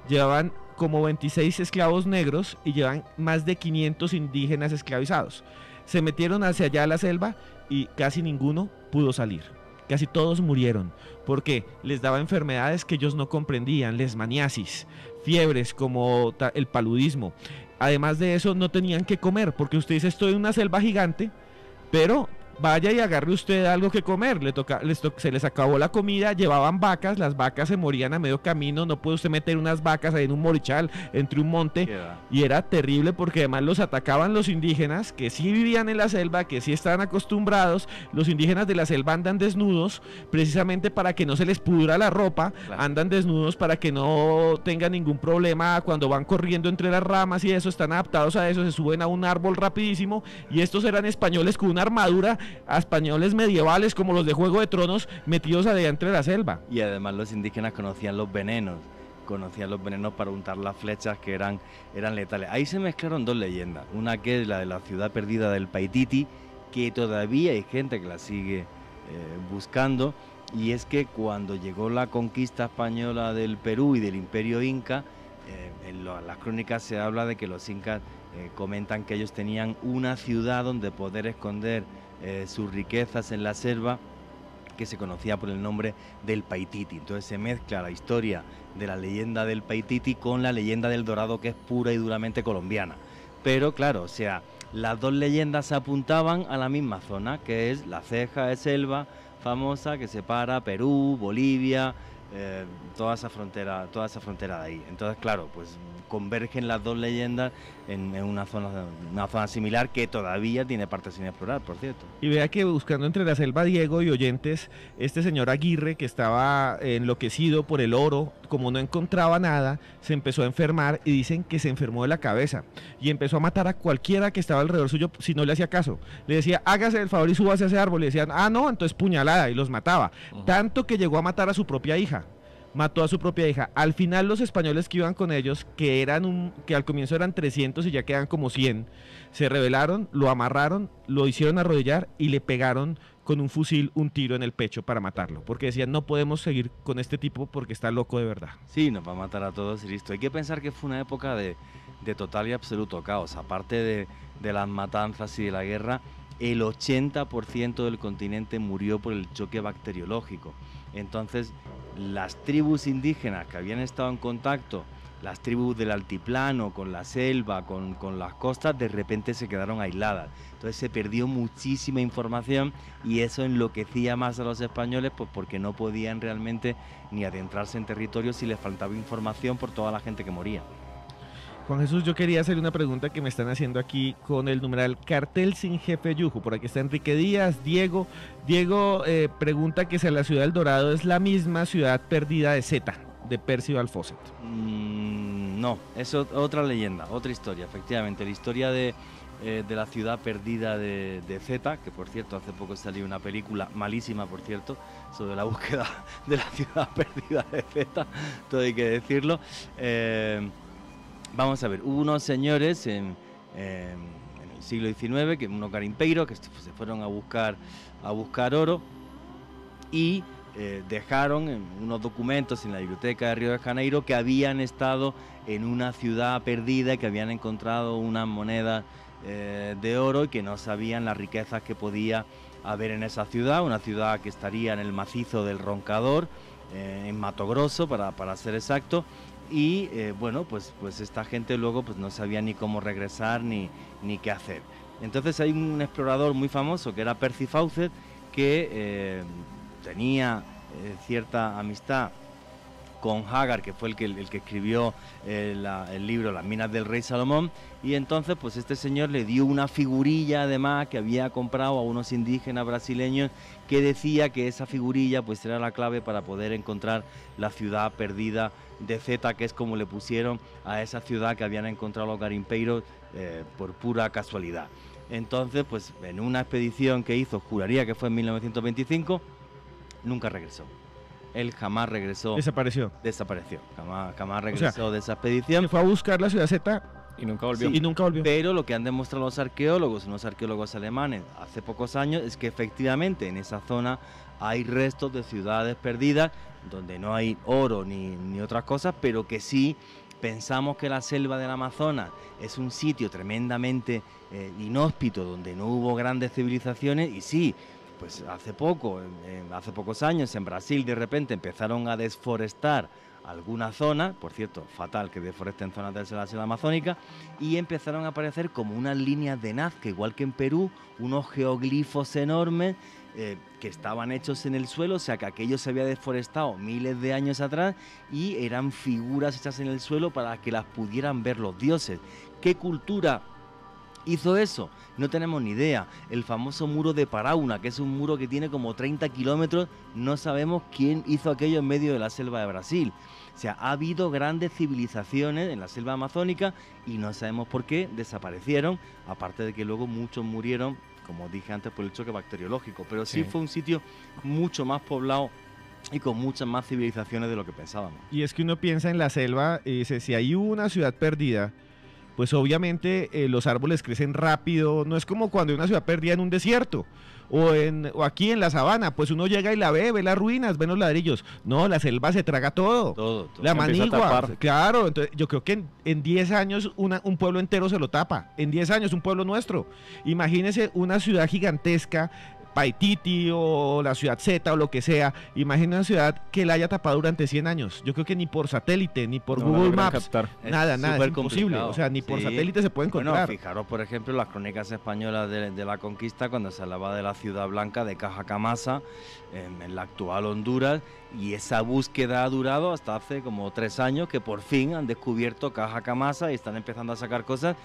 llevaban como 26 esclavos negros y llevan más de 500 indígenas esclavizados. Se metieron hacia allá a la selva y casi ninguno pudo salir. Casi todos murieron porque les daba enfermedades que ellos no comprendían, lesmaniasis, fiebres como el paludismo. Además de eso, no tenían que comer, porque usted dice: estoy en una selva gigante, pero vaya y agarre usted algo que comer. Se les acabó la comida, llevaban vacas, las vacas se morían a medio camino. No puede usted meter unas vacas ahí en un morichal, entre un monte, y era terrible, porque además los atacaban los indígenas, que sí vivían en la selva, que sí estaban acostumbrados. Los indígenas de la selva andan desnudos, precisamente para que no se les pudra la ropa, claro. Andan desnudos para que no tengan ningún problema cuando van corriendo entre las ramas, y eso, están adaptados a eso, se suben a un árbol rapidísimo. Y estos eran españoles con una armadura, a españoles medievales como los de Juego de Tronos, metidos adentro de la selva. Y además los indígenas conocían los venenos para untar las flechas, que eran letales. Ahí se mezclaron 2 leyendas, una que es la de la ciudad perdida del Paititi, que todavía hay gente que la sigue buscando, y es que cuando llegó la conquista española del Perú y del Imperio Inca, en las crónicas se habla de que los incas comentan que ellos tenían una ciudad donde poder esconder sus riquezas en la selva, que se conocía por el nombre del Paititi. Entonces se mezcla la historia de la leyenda del Paititi con la leyenda del Dorado, que es pura y duramente colombiana. Pero claro, o sea, las 2 leyendas apuntaban a la misma zona, que es la ceja de selva famosa que separa Perú, Bolivia, toda esa frontera de ahí. Entonces, claro, pues convergen las 2 leyendas en una zona similar, que todavía tiene partes sin explorar, por cierto. Y vea que buscando entre la selva, Diego y oyentes, este señor Aguirre, que estaba enloquecido por el oro, como no encontraba nada, se empezó a enfermar, y dicen que se enfermó de la cabeza y empezó a matar a cualquiera que estaba alrededor suyo si no le hacía caso. Le decía: hágase el favor y súbase a ese árbol. Le decían: ah, no, entonces puñalada, y los mataba. Tanto que llegó a matar a su propia hija. Mató a su propia hija. Al final, los españoles que iban con ellos, que al comienzo eran 300 y ya quedan como 100, se rebelaron, lo amarraron, lo hicieron arrodillar y le pegaron con un fusil un tiro en el pecho para matarlo, porque decían: no podemos seguir con este tipo porque está loco de verdad. Sí, nos va a matar a todos y listo. Hay que pensar que fue una época de total y absoluto caos. Aparte de las matanzas y de la guerra, el 80% del continente murió por el choque bacteriológico. Entonces, las tribus indígenas que habían estado en contacto, las tribus del altiplano, con la selva, con las costas, de repente se quedaron aisladas. Entonces se perdió muchísima información, y eso enloquecía más a los españoles, pues porque no podían realmente ni adentrarse en territorios si les faltaba información por toda la gente que moría. Juan Jesús, yo quería hacer una pregunta que me están haciendo aquí con el numeral Cartel sin Jefe Yuhu. Por aquí está Enrique Díaz, Diego. Diego pregunta que si la ciudad del Dorado es la misma ciudad perdida de Z, de Percival Fawcett. No, es otra leyenda, otra historia, efectivamente. La historia de la ciudad perdida de Z, que por cierto hace poco salió una película malísima, por cierto, sobre la búsqueda de la ciudad perdida de Z, todo hay que decirlo. Vamos a ver, hubo unos señores en el siglo XIX, que unos garimpeiros, que se fueron a buscar oro y dejaron en unos documentos en la biblioteca de Río de Janeiro que habían estado en una ciudad perdida y que habían encontrado unas monedas de oro y que no sabían las riquezas que podía haber en esa ciudad, una ciudad que estaría en el macizo del Roncador, en Mato Grosso para ser exacto. Y bueno, pues esta gente luego pues no sabía ni cómo regresar ni qué hacer. Entonces hay un explorador muy famoso que era Percy Fawcett, que tenía cierta amistad con Haggard, que fue el que escribió el libro Las minas del rey Salomón, y entonces pues este señor le dio una figurilla además que había comprado a unos indígenas brasileños, que decía que esa figurilla pues era la clave para poder encontrar la ciudad perdida de Z, que es como le pusieron a esa ciudad que habían encontrado los garimpeiros por pura casualidad. Entonces pues en una expedición que hizo, juraría que fue en 1925, nunca regresó. Él jamás regresó. Desapareció. Jamás regresó de esa expedición. Fue a buscar la ciudad Z y nunca volvió. Sí, y nunca volvió. Pero lo que han demostrado los arqueólogos, unos arqueólogos alemanes, hace pocos años, es que efectivamente en esa zona hay restos de ciudades perdidas, donde no hay oro ni otras cosas, pero que sí pensamos que la selva del Amazonas es un sitio tremendamente inhóspito, donde no hubo grandes civilizaciones, y sí, pues hace pocos años en Brasil de repente empezaron a desforestar algunas zonas, por cierto, fatal que deforesten zonas de la selva amazónica, y empezaron a aparecer como unas líneas de Nazca, igual que en Perú, unos geoglifos enormes que estaban hechos en el suelo, o sea que aquello se había deforestado miles de años atrás y eran figuras hechas en el suelo para que las pudieran ver los dioses. ¿Qué cultura hizo eso? No tenemos ni idea. El famoso muro de Parauna, que es un muro que tiene como 30 kilómetros, no sabemos quién hizo aquello en medio de la selva de Brasil. O sea, ha habido grandes civilizaciones en la selva amazónica y no sabemos por qué desaparecieron, aparte de que luego muchos murieron, como dije antes, por el choque bacteriológico. Pero sí fue un sitio mucho más poblado y con muchas más civilizaciones de lo que pensábamos. Y es que uno piensa en la selva y dice, si hay una ciudad perdida, pues obviamente los árboles crecen rápido, no es como cuando hay una ciudad perdida en un desierto o aquí en la sabana, pues uno llega y la ve las ruinas, ve los ladrillos. No, la selva se traga todo. La manigua, claro. Entonces yo creo que en 10 años un pueblo entero se lo tapa, en 10 años un pueblo nuestro. Imagínese una ciudad gigantesca, Paititi o la ciudad Z o lo que sea, imagina una ciudad que la haya tapado durante 100 años. Yo creo que ni por satélite, ni por Google Maps, nada, es imposible. O sea, ni por satélite se puede encontrar. Bueno, fijaros, por ejemplo, las crónicas españolas de la conquista, cuando se hablaba de la ciudad blanca de Cajamarca, en la actual Honduras, y esa búsqueda ha durado hasta hace como 3 años, que por fin han descubierto Cajamarca y están empezando a sacar cosas.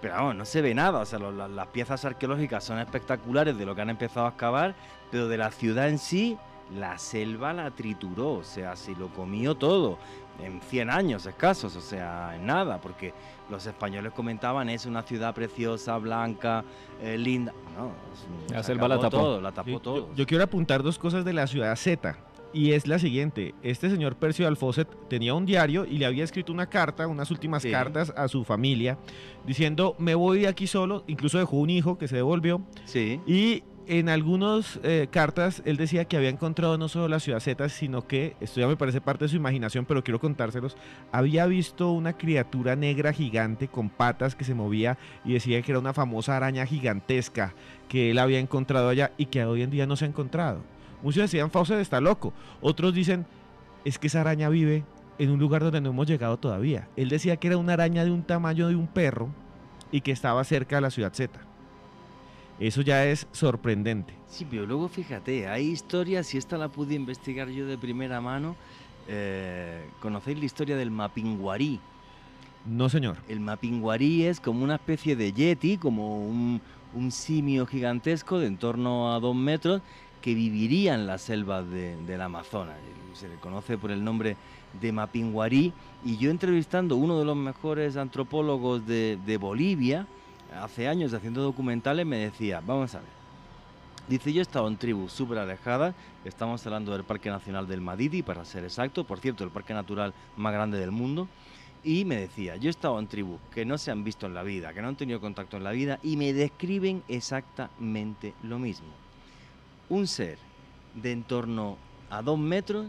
Pero vamos, no se ve nada, o sea, las piezas arqueológicas son espectaculares de lo que han empezado a excavar, pero de la ciudad en sí, la selva la trituró, o sea, se lo comió todo, en 100 años escasos, o sea, en nada, porque los españoles comentaban, es una ciudad preciosa, blanca, linda. No, la selva la tapó. La tapó todo. Yo quiero apuntar 2 cosas de la ciudad Z. Y es la siguiente, este señor Percival Fawcett tenía un diario y le había escrito una carta, unas últimas cartas a su familia, diciendo, me voy de aquí solo, incluso dejó un hijo que se devolvió, y en algunas cartas él decía que había encontrado no solo la ciudad Z, sino que, esto ya me parece parte de su imaginación, pero quiero contárselos, había visto una criatura negra gigante con patas que se movía y decía que era una famosa araña gigantesca que él había encontrado allá y que hoy en día no se ha encontrado. Muchos decían, Fawcett está loco. Otros dicen, es que esa araña vive en un lugar donde no hemos llegado todavía. Él decía que era una araña de un tamaño de un perro y que estaba cerca de la ciudad Z. Eso ya es sorprendente. Sí, pero luego fíjate, hay historias, y esta la pude investigar yo de primera mano. ¿Conocéis la historia del Mapinguari? No, señor. El mapinguarí es como una especie de yeti, como un simio gigantesco de en torno a 2 metros que viviría en las selvas del Amazonas. Se le conoce por el nombre de mapinguarí, y yo entrevistando a uno de los mejores antropólogos de Bolivia, hace años haciendo documentales, me decía, vamos a ver, dice, yo he estado en tribus súper alejadas, estamos hablando del Parque Nacional del Madidi, para ser exacto, por cierto, el parque natural más grande del mundo, y me decía, yo he estado en tribus que no se han visto en la vida, que no han tenido contacto en la vida, y me describen exactamente lo mismo. Un ser de en torno a 2 metros,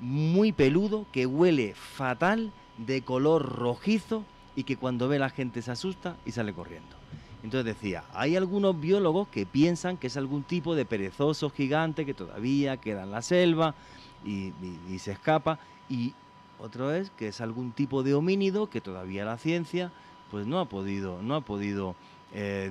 muy peludo, que huele fatal, de color rojizo, y que cuando ve a la gente se asusta y sale corriendo. Entonces decía, hay algunos biólogos que piensan que es algún tipo de perezoso gigante que todavía queda en la selva y se escapa, y otro es que es algún tipo de homínido que todavía la ciencia pues no ha podido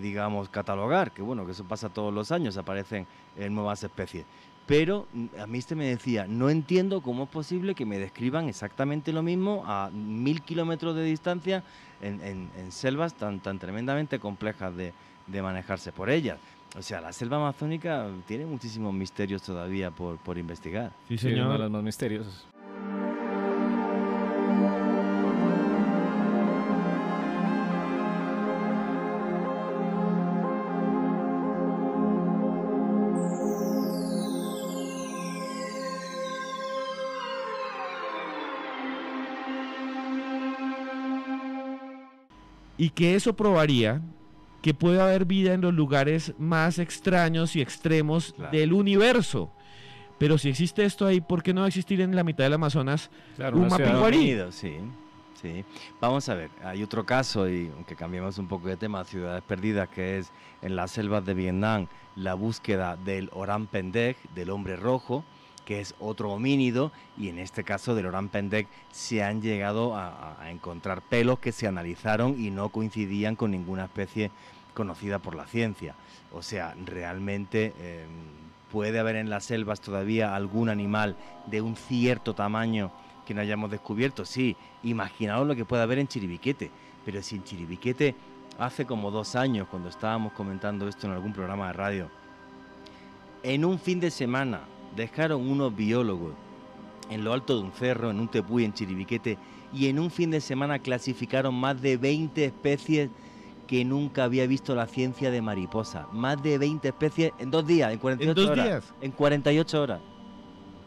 digamos, catalogar, que bueno, que eso pasa todos los años, aparecen nuevas especies. Pero a mí me decía, no entiendo cómo es posible que me describan exactamente lo mismo a 1000 kilómetros de distancia en selvas tan tremendamente complejas de manejarse por ellas. O sea, la selva amazónica tiene muchísimos misterios todavía por investigar. Sí, señor. Uno de los más misteriosos. Y que eso probaría que puede haber vida en los lugares más extraños y extremos del universo. Pero si existe esto ahí, ¿por qué no va a existir en la mitad del Amazonas un mapinguarí? Sí, sí. Vamos a ver, hay otro caso, y aunque cambiemos un poco de tema, ciudades perdidas, que es en las selvas de Vietnam, la búsqueda del Orang Pendek, del hombre rojo, que es otro homínido, y en este caso del Orang Pendek se han llegado a encontrar pelos que se analizaron y no coincidían con ninguna especie conocida por la ciencia. O sea, realmente puede haber en las selvas todavía algún animal de un cierto tamaño que no hayamos descubierto. Sí, imaginaos lo que puede haber en Chiribiquete, pero si en Chiribiquete hace como 2 años, cuando estábamos comentando esto en algún programa de radio, en un fin de semana dejaron unos biólogos en lo alto de un cerro, en un tepuy en Chiribiquete, y en un fin de semana clasificaron más de 20 especies que nunca había visto la ciencia de mariposa. Más de 20 especies en 2 días, en 48 horas. En 48 horas.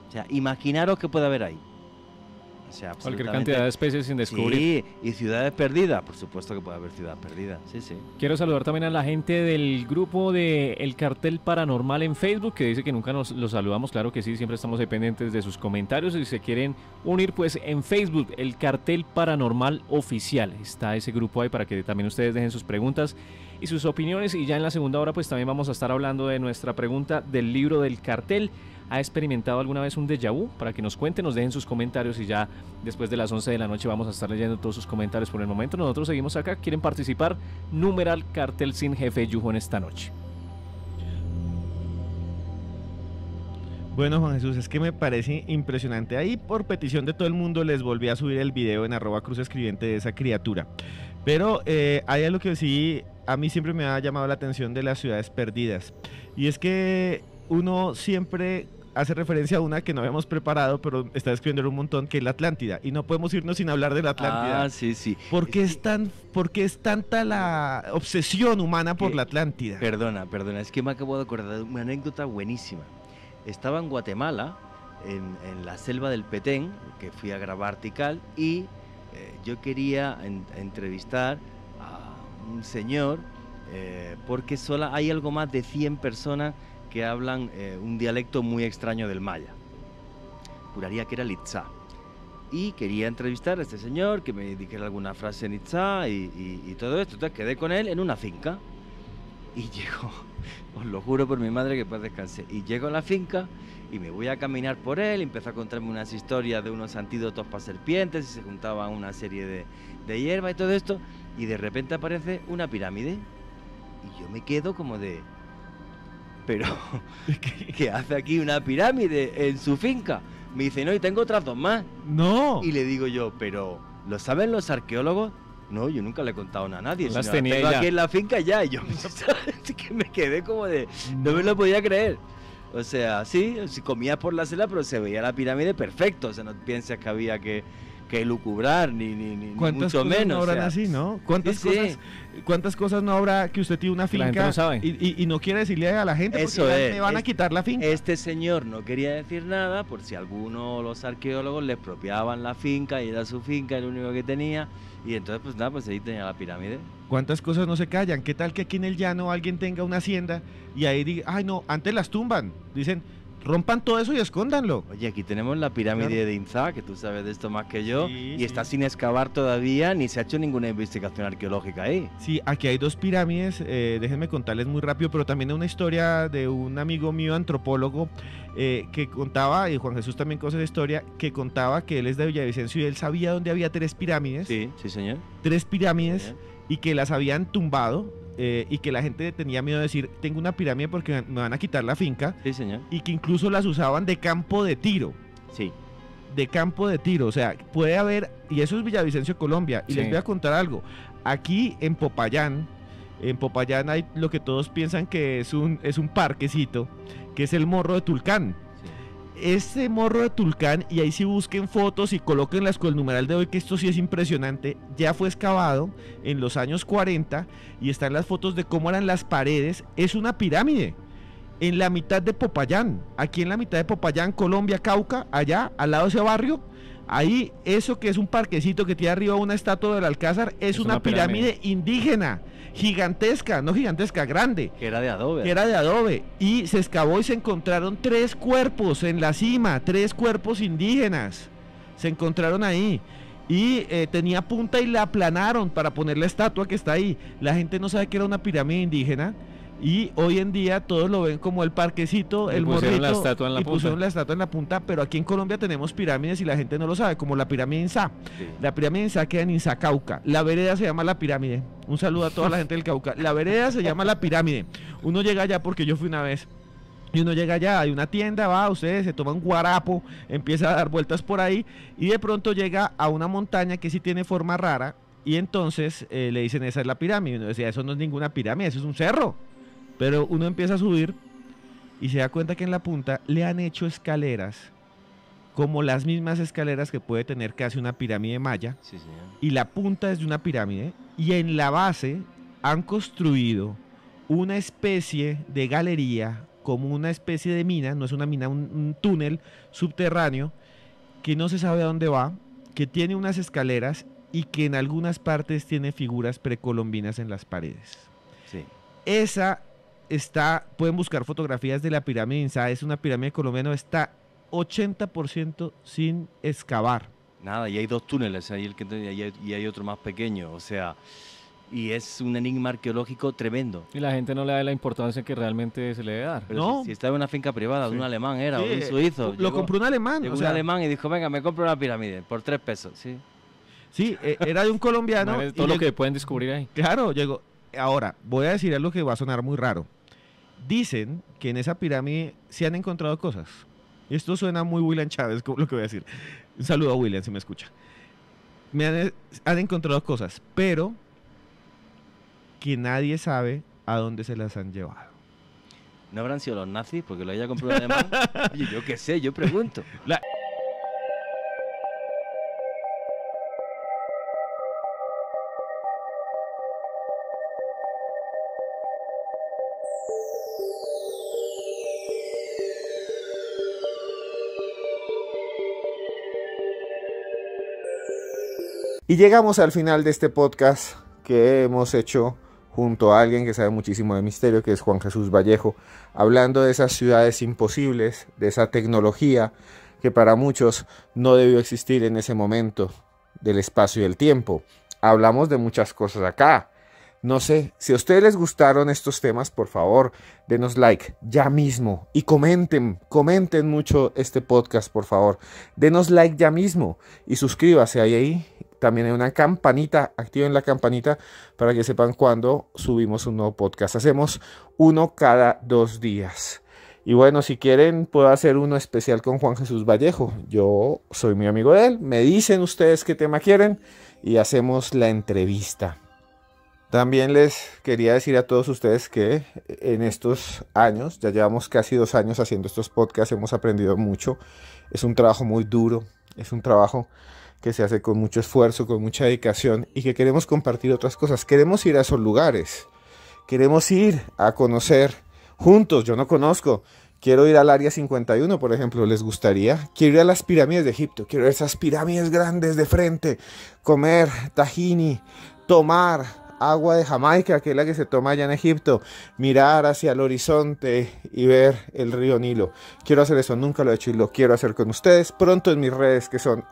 O sea, imaginaros qué puede haber ahí. O sea, cualquier cantidad de especies sin descubrir. Sí, y ciudades perdidas, por supuesto que puede haber ciudades perdidas, sí, sí. Quiero saludar también a la gente del grupo de El Cartel Paranormal en Facebook, que dice que nunca los saludamos. Claro que sí, siempre estamos ahí pendientes de sus comentarios. Si se quieren unir, pues en Facebook, El Cartel Paranormal Oficial, está ese grupo ahí para que también ustedes dejen sus preguntas y sus opiniones. Y ya en la segunda hora pues también vamos a estar hablando de nuestra pregunta del libro del cartel. ¿Ha experimentado alguna vez un déjà vu? Para que nos cuenten, nos dejen sus comentarios, y ya después de las 11 de la noche vamos a estar leyendo todos sus comentarios. Por el momento nosotros seguimos acá. ¿Quieren participar? Numeral Cartel Sin Jefe Yujo en esta noche. Bueno, Juan Jesús, es que me parece impresionante. Ahí por petición de todo el mundo les volví a subir el video en @cruzescribiente de esa criatura. Pero hay algo que sí a mí siempre me ha llamado la atención de las ciudades perdidas. Y es que uno siempre hace referencia a una que no habíamos preparado, pero está describiendo un montón, que es la Atlántida. Y no podemos irnos sin hablar de la Atlántida. Ah, sí, sí. ¿Por qué es tanta la obsesión humana por la Atlántida? Perdona, es que me acabo de acordar de una anécdota buenísima. Estaba en Guatemala, en la selva del Petén, que fui a grabar Tikal, y yo quería entrevistar a un señor, porque solo hay algo más de 100 personas que hablan un dialecto muy extraño del maya. Juraría que era Litzá. Y quería entrevistar a este señor, que me dijera alguna frase en Litzá y todo esto. Entonces quedé con él en una finca. Y llego, os lo juro por mi madre que paz descanse, y llego a la finca y me voy a caminar por él, y empezó a contarme unas historias de unos antídotos para serpientes, y se juntaban una serie de hierba y todo esto, y de repente aparece una pirámide. Y yo me quedo como de... pero ¿qué hace aquí una pirámide en su finca? Me dice, no, y tengo otras 2 más. No. Y le digo yo, pero ¿lo saben los arqueólogos? No, yo nunca le he contado nada a nadie. Las sino tenía tengo ya. aquí en la finca ya. Y yo que me quedé como de... No me lo podía creer. O sea, sí, comía por la selva, pero se veía la pirámide perfecto. O sea, no piensas que había que lucubrar, ni ¿Cuántas mucho cosas menos. no habrán o sea, así, no? ¿Cuántas, sí, cosas, sí. ¿Cuántas cosas no habrá que usted tiene una Que la gente finca no sabe. y no quiere decirle a la gente Eso porque es. me van a quitar la finca? Este señor no quería decir nada por si alguno los arqueólogos le expropiaban la finca y era su finca, el único que tenía. Y entonces, pues nada, pues ahí tenía la pirámide. ¿Cuántas cosas no se callan? ¿Qué tal que aquí en el llano alguien tenga una hacienda y ahí diga, ay no, antes las tumban? Dicen, rompan todo eso y escóndanlo. Oye, aquí tenemos la pirámide Claro. de Inzá, que tú sabes de esto más que yo, Sí, y sí. está sin excavar todavía, ni se ha hecho ninguna investigación arqueológica ahí. Sí, aquí hay dos pirámides, déjenme contarles muy rápido, pero también una historia de un amigo mío antropólogo que contaba, y Juan Jesús también conoce esa historia, que contaba que él es de Villavicencio y él sabía dónde había tres pirámides, Sí, sí, señor. tres pirámides, Sí, y que las habían tumbado y que la gente tenía miedo de decir, tengo una pirámide porque me van a quitar la finca, sí, señor. y que incluso las usaban de campo de tiro. Sí. De campo de tiro, o sea, puede haber, y eso es Villavicencio, Colombia, y Sí. les voy a contar algo. Aquí en Popayán hay lo que todos piensan que es un parquecito, que es el Morro de Tulcán. Este Morro de Tulcán, y ahí sí busquen fotos y colóquenlas con el numeral de hoy, que esto sí es impresionante, ya fue excavado en los años 40 y están las fotos de cómo eran las paredes, es una pirámide. En la mitad de Popayán, aquí en la mitad de Popayán, Colombia, Cauca, allá, al lado de ese barrio, ahí eso que es un parquecito que tiene arriba una estatua del Alcázar, es una pirámide indígena, gigantesca, no gigantesca, grande, Que era de adobe. que era de adobe, y se excavó y se encontraron tres cuerpos en la cima, tres cuerpos indígenas, se encontraron ahí. Y tenía punta y la aplanaron para poner la estatua que está ahí. La gente no sabe que era una pirámide indígena. Y hoy en día todos lo ven como el parquecito, Y el pusieron morrito, la estatua en la y punta. pusieron la estatua en la punta, pero aquí en Colombia tenemos pirámides y la gente no lo sabe, como la pirámide de Inzá. Sí. La pirámide de Inzá queda en Inzá, Cauca. La vereda se llama La Pirámide. Un saludo a toda la gente del Cauca. La vereda se llama La Pirámide. Uno llega allá porque yo fui una vez. Y uno llega allá, hay una tienda, va, ustedes se toma un guarapo, empieza a dar vueltas por ahí y de pronto llega a una montaña que sí tiene forma rara y entonces le dicen, esa es la pirámide. Y uno decía, eso no es ninguna pirámide, eso es un cerro. Pero uno empieza a subir y se da cuenta que en la punta le han hecho escaleras, como las mismas escaleras que puede tener casi una pirámide maya, Sí, señor. y la punta es de una pirámide, y en la base han construido una especie de galería, como una especie de mina, no es una mina, un túnel subterráneo, que no se sabe a dónde va, que tiene unas escaleras y que en algunas partes tiene figuras precolombinas en las paredes. Sí. Esa está, pueden buscar fotografías de la pirámide de Inzá, es una pirámide colombiana, está 80% sin excavar. Nada, y hay dos túneles, y hay otro más pequeño, o sea, y es un enigma arqueológico tremendo. Y la gente no le da la importancia que realmente se le debe dar. Pero No. si está en una finca privada de Sí. un alemán era, o Sí, de un suizo. lo compró un alemán. Llegó o un sea, alemán y dijo, venga, me compro una pirámide por 3 pesos, sí. Sí, era de un colombiano. Imagínate y todo lo llegó- que pueden descubrir ahí. Claro, llegó. Ahora, voy a decir algo que va a sonar muy raro. Dicen que en esa pirámide se han encontrado cosas. Esto suena muy William Chávez, como lo que voy a decir. Un saludo a William si me escucha. Han encontrado cosas, pero que nadie sabe a dónde se las han llevado. ¿No habrán sido los nazis porque lo haya comprado un alemán? Oye, yo qué sé, yo pregunto. Y llegamos al final de este podcast que hemos hecho junto a alguien que sabe muchísimo de misterio, que es Juan Jesús Vallejo, hablando de esas ciudades imposibles, de esa tecnología que para muchos no debió existir en ese momento del espacio y el tiempo. Hablamos de muchas cosas acá. No sé, si a ustedes les gustaron estos temas, por favor, denos like ya mismo y comenten mucho este podcast, por favor. Denos like ya mismo y suscríbase ahí. También hay una campanita, activen la campanita para que sepan cuando subimos un nuevo podcast. Hacemos uno cada 2 días. Y bueno, si quieren, puedo hacer uno especial con Juan Jesús Vallejo. Yo soy muy amigo de él. Me dicen ustedes qué tema quieren y hacemos la entrevista. También les quería decir a todos ustedes que en estos años, ya llevamos casi 2 años haciendo estos podcasts, hemos aprendido mucho. Es un trabajo muy duro, es un trabajo que se hace con mucho esfuerzo, con mucha dedicación y que queremos compartir otras cosas. Queremos ir a esos lugares, queremos ir a conocer juntos. Yo no conozco, quiero ir al Área 51, por ejemplo, ¿les gustaría? Quiero ir a las pirámides de Egipto, quiero ver esas pirámides grandes de frente, comer tahini, tomar agua de Jamaica, que es la que se toma allá en Egipto, mirar hacia el horizonte y ver el río Nilo. Quiero hacer eso, nunca lo he hecho y lo quiero hacer con ustedes. Pronto en mis redes, que son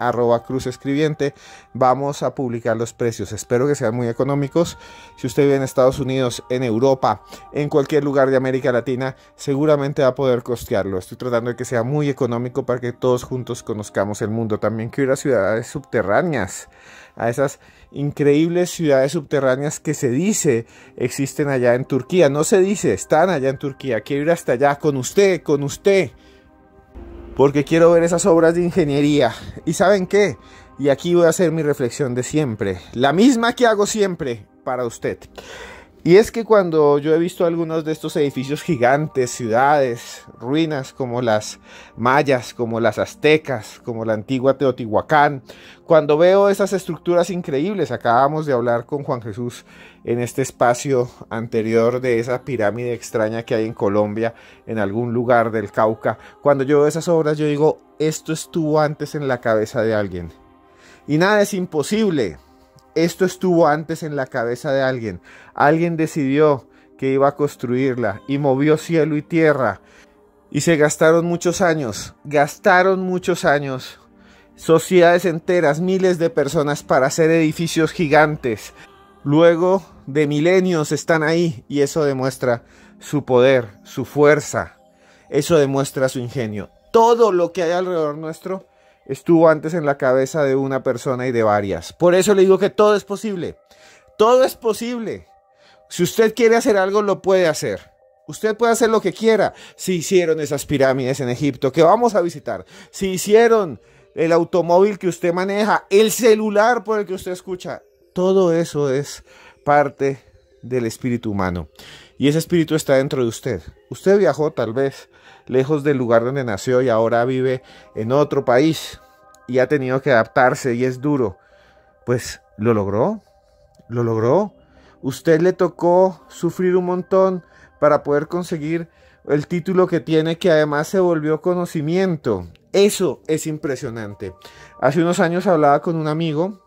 @cruzescribiente, vamos a publicar los precios. Espero que sean muy económicos. Si usted vive en Estados Unidos, en Europa, en cualquier lugar de América Latina, seguramente va a poder costearlo. Estoy tratando de que sea muy económico para que todos juntos conozcamos el mundo. También quiero ir a ciudades subterráneas, a esas increíbles ciudades subterráneas que se dice existen allá en Turquía. No se dice, están allá en Turquía. Quiero ir hasta allá con usted, porque quiero ver esas obras de ingeniería. ¿Y saben qué? Y aquí voy a hacer mi reflexión de siempre, la misma que hago siempre para usted. Y es que cuando yo he visto algunos de estos edificios gigantes, ciudades, ruinas como las mayas, como las aztecas, como la antigua Teotihuacán, cuando veo esas estructuras increíbles, acabamos de hablar con Juan Jesús en este espacio anterior de esa pirámide extraña que hay en Colombia, en algún lugar del Cauca, cuando yo veo esas obras yo digo, esto estuvo antes en la cabeza de alguien. Y nada es imposible. Esto estuvo antes en la cabeza de alguien. Alguien decidió que iba a construirla y movió cielo y tierra. Y se gastaron muchos años. Sociedades enteras, miles de personas para hacer edificios gigantes. Luego de milenios están ahí y eso demuestra su poder, su fuerza. Eso demuestra su ingenio. Todo lo que hay alrededor nuestro estuvo antes en la cabeza de una persona y de varias. Por eso le digo que todo es posible. Todo es posible. Si usted quiere hacer algo, lo puede hacer. Usted puede hacer lo que quiera. Si hicieron esas pirámides en Egipto que vamos a visitar, si hicieron el automóvil que usted maneja, el celular por el que usted escucha, todo eso es parte del espíritu humano. Y ese espíritu está dentro de usted. Usted viajó tal vez lejos del lugar donde nació y ahora vive en otro país y ha tenido que adaptarse y es duro. Pues lo logró. Usted le tocó sufrir un montón para poder conseguir el título que tiene, que además se volvió conocimiento. Eso es impresionante. Hace unos años hablaba con un amigo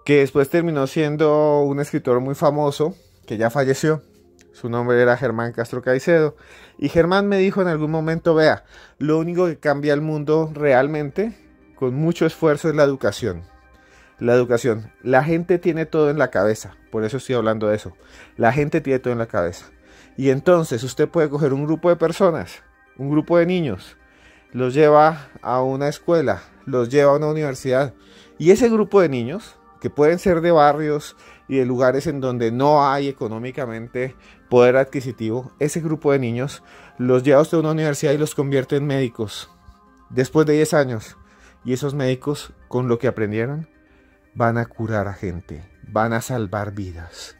que después terminó siendo un escritor muy famoso, que ya falleció. Su nombre era Germán Castro Caicedo. Y Germán me dijo en algún momento, vea, lo único que cambia el mundo realmente, con mucho esfuerzo, es la educación. La educación. La gente tiene todo en la cabeza. Por eso estoy hablando de eso. La gente tiene todo en la cabeza. Y entonces usted puede coger un grupo de personas, un grupo de niños, los lleva a una escuela, los lleva a una universidad. Y ese grupo de niños, que pueden ser de barrios y de lugares en donde no hay económicamente poder adquisitivo, ese grupo de niños los lleva usted a una universidad y los convierte en médicos después de 10 años. Y esos médicos, con lo que aprendieron, van a curar a gente, van a salvar vidas,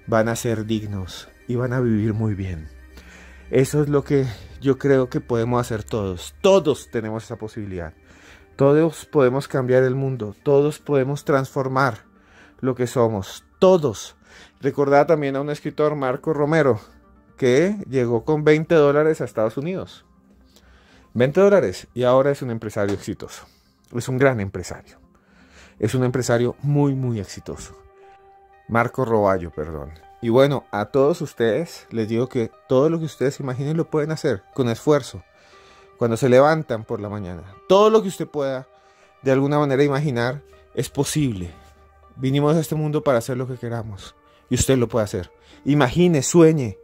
van a ser dignos y van a vivir muy bien. Eso es lo que yo creo que podemos hacer todos. Todos tenemos esa posibilidad. Todos podemos cambiar el mundo, todos podemos transformar lo que somos, todos. Recordaba también a un escritor, Marco Romero, que llegó con $20 a Estados Unidos. $20 y ahora es un empresario exitoso. Es un gran empresario. Es un empresario muy, muy exitoso. Marco Roballo, perdón. Y bueno, a todos ustedes les digo que todo lo que ustedes imaginen lo pueden hacer con esfuerzo. Cuando se levantan por la mañana, todo lo que usted pueda de alguna manera imaginar es posible. Vinimos a este mundo para hacer lo que queramos y usted lo puede hacer. Imagine, sueñe,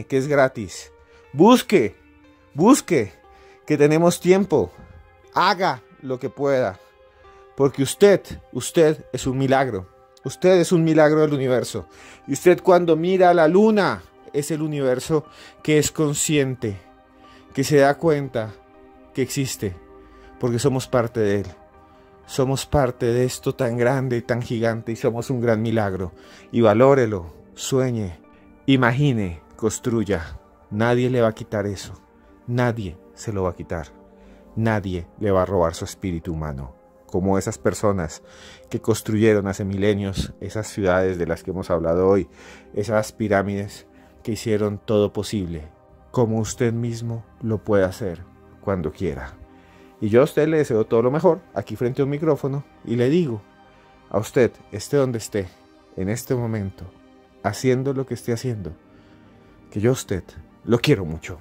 que es gratis. Busque, que tenemos tiempo. Haga lo que pueda, porque usted es un milagro. Usted es un milagro del universo. Y usted, cuando mira a la luna, es el universo que es consciente. que se da cuenta que existe, porque somos parte de él. Somos parte de esto tan grande y tan gigante y somos un gran milagro. Y valórelo, sueñe, imagine, construya. Nadie le va a quitar eso. Nadie se lo va a quitar. Nadie le va a robar su espíritu humano. Como esas personas que construyeron hace milenios esas ciudades de las que hemos hablado hoy, esas pirámides que hicieron todo posible, como usted mismo lo puede hacer cuando quiera. Y yo a usted le deseo todo lo mejor, aquí frente a un micrófono, y le digo, a usted, esté donde esté, en este momento, haciendo lo que esté haciendo, que yo a usted lo quiero mucho.